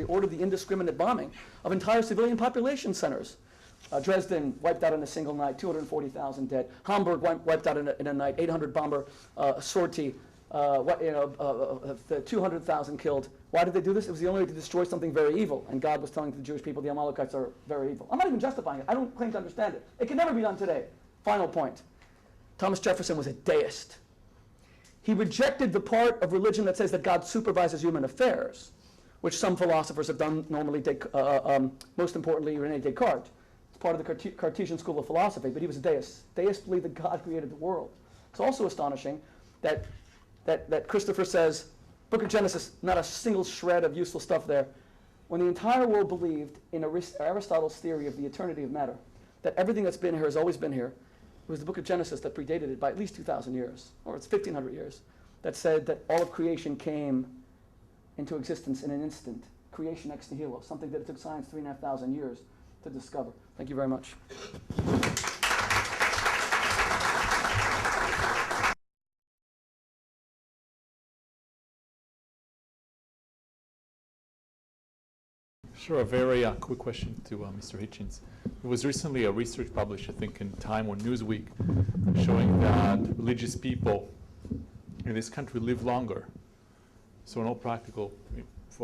ordered the indiscriminate bombing of entire civilian population centers. Dresden wiped out in a single night, 240,000 dead. Hamburg wiped out in a night, 800 bomber sortie, 200,000 killed. Why did they do this? It was the only way to destroy something very evil. And God was telling the Jewish people the Amalekites are very evil. I'm not even justifying it. I don't claim to understand it. It can never be done today. Final point. Thomas Jefferson was a deist. He rejected the part of religion that says that God supervises human affairs, which some philosophers have done, normally, most importantly, René Descartes. It's part of the Cartesian school of philosophy, but he was a deist. Deists believed that God created the world. It's also astonishing that Christopher says, Book of Genesis, not a single shred of useful stuff there, when the entire world believed in Aristotle's theory of the eternity of matter, that everything that's been here has always been here. It was the Book of Genesis that predated it by at least 2,000 years, or it's 1,500 years, that said that all of creation came into existence in an instant. Creation ex nihilo, something that it took science 3,500 years to discover. Thank you very much. Sure, a very quick question to Mr. Hitchens. There was recently a research published, I think, in Time or Newsweek, showing that religious people in this country live longer. So for all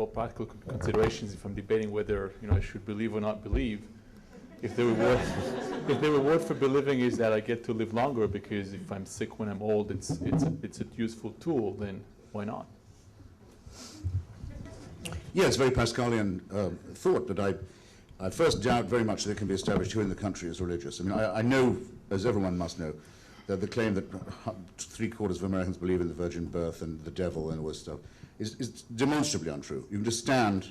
practical considerations, if I'm debating whether I should believe or not believe, if the reward for believing is that I get to live longer because if I'm sick when I'm old, it's a useful tool, then why not? Yeah, it's a very Pascalian thought, but I first doubt very much that it can be established who in the country is religious. I mean, I know, as everyone must know, that the claim that 3/4 of Americans believe in the virgin birth and the devil and all this stuff is demonstrably untrue. You can just stand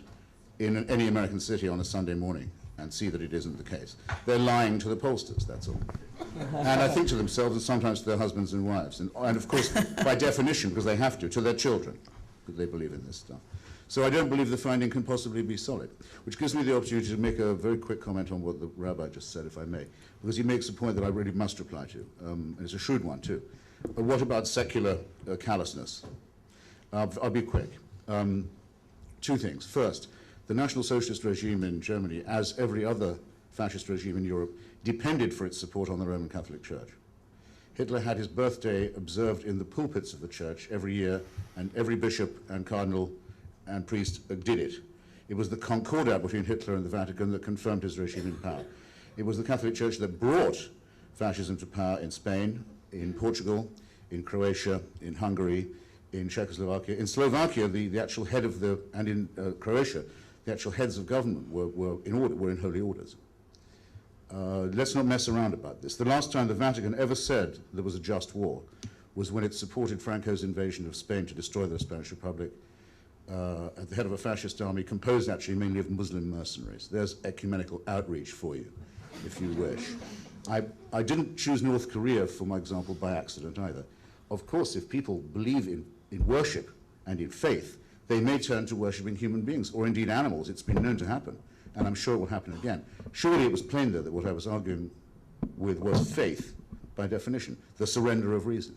in any American city on a Sunday morning and see that it isn't the case. They're lying to the pollsters, that's all. And I think to themselves and sometimes to their husbands and wives. And of course, by definition, because they have to their children, because they believe in this stuff. So I don't believe the finding can possibly be solid, which gives me the opportunity to make a very quick comment on what the rabbi just said, if I may, because he makes a point that I really must reply to, and it's a shrewd one too. What about secular callousness? I'll be quick. Two things. First, the National Socialist regime in Germany, as every other fascist regime in Europe, depended for its support on the Roman Catholic Church. Hitler had his birthday observed in the pulpits of the church every year, and every bishop and cardinal and priest did it. It was the concordat between Hitler and the Vatican that confirmed his regime in power. It was the Catholic Church that brought fascism to power in Spain, in Portugal, in Croatia, in Hungary, in Czechoslovakia. In Slovakia, the actual head of and in Croatia, the actual heads of government were in holy orders. Let's not mess around about this. The last time the Vatican ever said there was a just war was when it supported Franco's invasion of Spain to destroy the Spanish Republic. At the head of a fascist army composed actually mainly of Muslim mercenaries. There's ecumenical outreach for you, if you wish. I didn't choose North Korea, for my example, by accident either. Of course, if people believe in worship and in faith, they may turn to worshipping human beings, or indeed animals. It's been known to happen, and I'm sure it will happen again. Surely it was plain, though, that what I was arguing with was faith, by definition, the surrender of reason.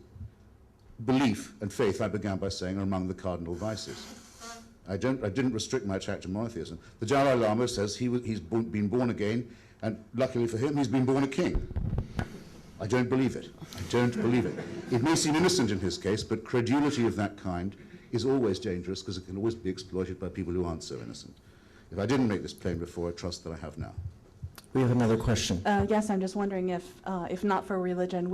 Belief and faith, I began by saying, are among the cardinal vices. I didn't restrict my attack to monotheism. The Dalai Lama says he's been born again, and luckily for him, he's been born a king. I don't believe it. I don't believe it. It may seem innocent in his case, but credulity of that kind is always dangerous because it can always be exploited by people who aren't so innocent. If I didn't make this claim before, I trust that I have now. We have another question. Yes, I'm just wondering if not for religion,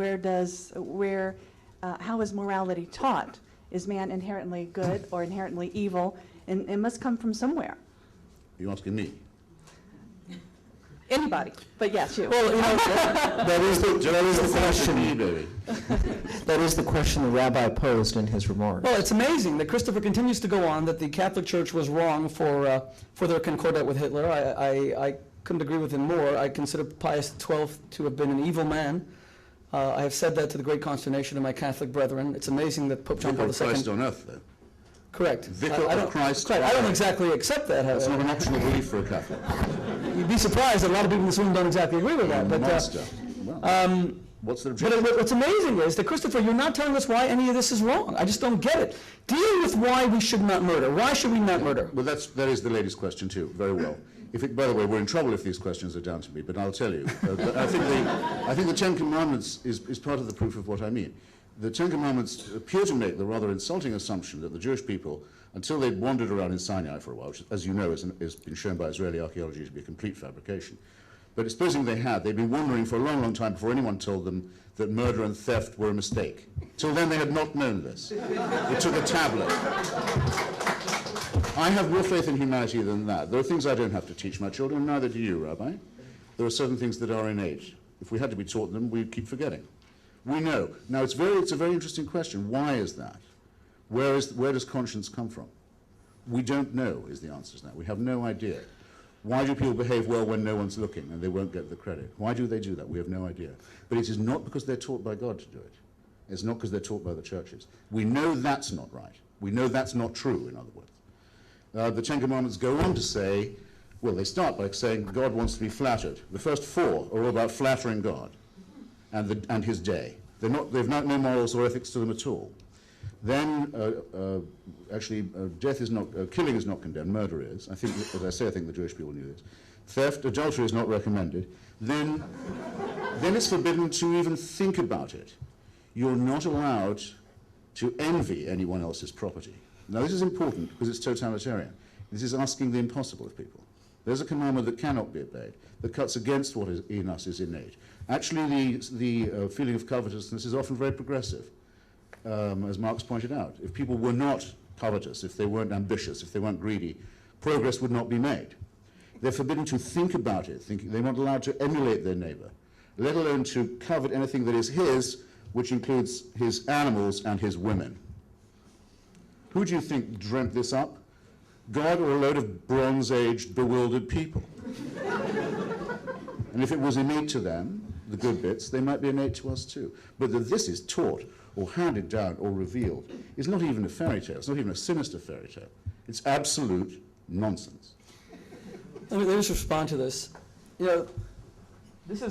how is morality taught? Is man inherently good or inherently evil? And it must come from somewhere. You're asking me? Anybody, but yes, you. Well, that is the question. That is the question the rabbi posed in his remarks. Well, it's amazing that Christopher continues to go on that the Catholic Church was wrong for their concordat with Hitler. I couldn't agree with him more. I consider Pius XII to have been an evil man. I have said that to the great consternation of my Catholic brethren. It's amazing that Pope John Paul II... Vicar of Christ on earth, though. Correct. Vicar of Christ. Right. I don't exactly accept that. That's not an optional belief for a Catholic. You'd be surprised that a lot of people in this room don't exactly agree with that. But What's the objection? But what's amazing is that, Christopher, you're not telling us why any of this is wrong. I just don't get it. Deal with why we should not murder. Why should we not murder? Well, that is the lady's question too. Very well. By the way, we're in trouble if these questions are down to me, but I'll tell you. I think the Ten Commandments is part of the proof of what I mean. The Ten Commandments appear to make the rather insulting assumption that the Jewish people, until they'd wandered around in Sinai for a while, which, as you know, has been shown by Israeli archaeology to be a complete fabrication. But supposing they had, they'd been wandering for a long, long time before anyone told them that murder and theft were a mistake. Till then, they had not known this. It took a tablet. I have more faith in humanity than that. There are things I don't have to teach my children, neither do you, Rabbi. There are certain things that are innate. If we had to be taught them, we'd keep forgetting. We know. Now, it's a very interesting question. Why is that? Where does conscience come from? We don't know, is the answer to that. We have no idea. Why do people behave well when no one's looking and they won't get the credit? Why do they do that? We have no idea. But it is not because they're taught by God to do it. It's not because they're taught by the churches. We know that's not right. We know that's not true, in other words. The Ten Commandments go on to say, well, they start by saying God wants to be flattered. The first 4 are all about flattering God and his day. They've no morals or ethics to them at all. Then, killing is not condemned, murder is. I think, as I say, I think the Jewish people knew this. Theft, adultery is not recommended. Then it's forbidden to even think about it. You're not allowed to envy anyone else's property. Now, this is important because it's totalitarian. This is asking the impossible of people. There's a commandment that cannot be obeyed, that cuts against what is in us is innate. Actually, the feeling of covetousness is often very progressive, as Marx pointed out. If people were not covetous, if they weren't ambitious, if they weren't greedy, progress would not be made. They're forbidden to think about it. They're not allowed to emulate their neighbor, let alone to covet anything that is his, which includes his animals and his women. Who do you think dreamt this up? God or a load of Bronze-Age bewildered people? And if it was innate to them, the good bits, they might be innate to us too. But that this is taught or handed down or revealed is not even a fairy tale. It's not even a sinister fairy tale. It's absolute nonsense. Let me just respond to this. You know, this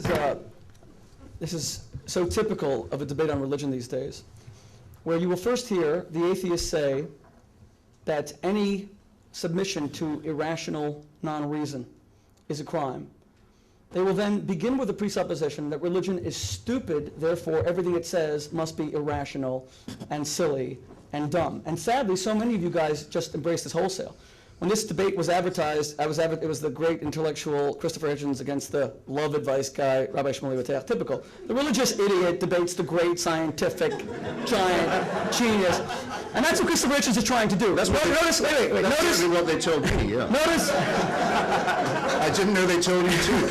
is so typical of a debate on religion these days, where you will first hear the atheists say that any submission to irrational non-reason is a crime. They will then begin with the presupposition that religion is stupid, therefore everything it says must be irrational and silly and dumb. And sadly, so many of you guys just embrace this wholesale. When this debate was advertised, it was the great intellectual Christopher Hitchens against the love advice guy, Rabbi Shmuley VS Hitchens. Typical. The religious idiot debates the great scientific giant genius. And that's what Christopher Hitchens is trying to do. That's what notice what they told me, yeah. Notice, I didn't know they told you too.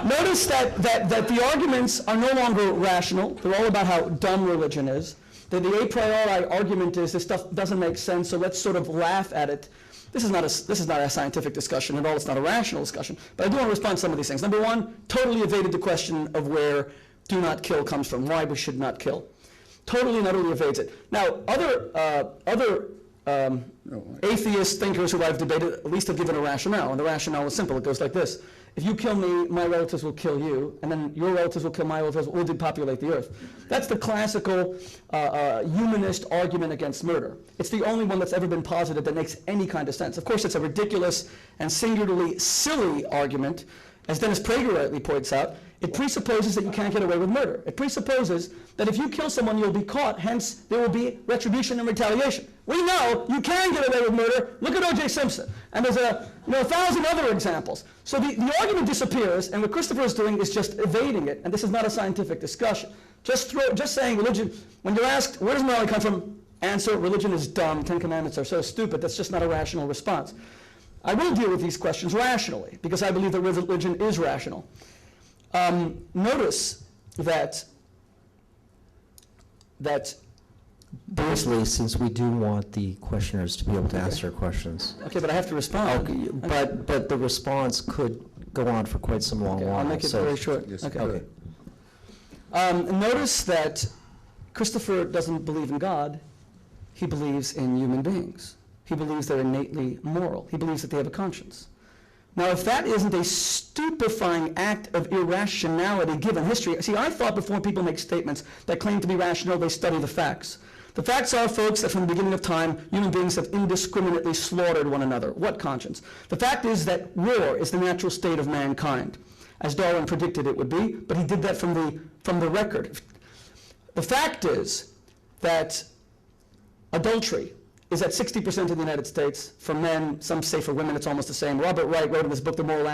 notice that the arguments are no longer rational. They're all about how dumb religion is. That the a priori argument is this stuff doesn't make sense, so let's sort of laugh at it. This is not a scientific discussion at all. It's not a rational discussion. But I do want to respond to some of these things. Number one, totally evaded the question of where do not kill comes from, why we should not kill. Totally and utterly evades it. Now, other atheist thinkers who I've debated at least have given a rationale, and the rationale is simple. It goes like this. If you kill me, my relatives will kill you, and then your relatives will kill my relatives, we'll depopulate the earth. That's the classical humanist argument against murder. It's the only one that's ever been posited that makes any kind of sense. Of course, it's a ridiculous and singularly silly argument. As Dennis Prager rightly points out, it presupposes that you can't get away with murder. It presupposes that if you kill someone, you'll be caught, hence there will be retribution and retaliation. We know you can get away with murder. Look at O.J. Simpson. And there's a 1,000 other examples. So the argument disappears, and what Christopher is doing is just evading it, and this is not a scientific discussion. Just saying religion, when you're asked, where does morality come from? Answer, religion is dumb. 10 Commandments are so stupid. That's just not a rational response. I will deal with these questions rationally, because I believe that religion is rational. Notice that Briefly, since we do want the questioners to be able to ask their questions. Okay, but I have to respond. Okay, but the response could go on for quite some long while. I'll make it very short. Yes, okay. Notice that Christopher doesn't believe in God. He believes in human beings. He believes they're innately moral. He believes that they have a conscience. Now, if that isn't a stupefying act of irrationality given history, see, I thought before people make statements that claim to be rational, they study the facts. The facts are, folks, that from the beginning of time, human beings have indiscriminately slaughtered one another. What conscience? The fact is that war is the natural state of mankind, as Darwin predicted it would be, but he did that from the record. The fact is that adultery is at 60% in the United States for men. Some say for women it's almost the same. Robert Wright wrote in his book, The Moral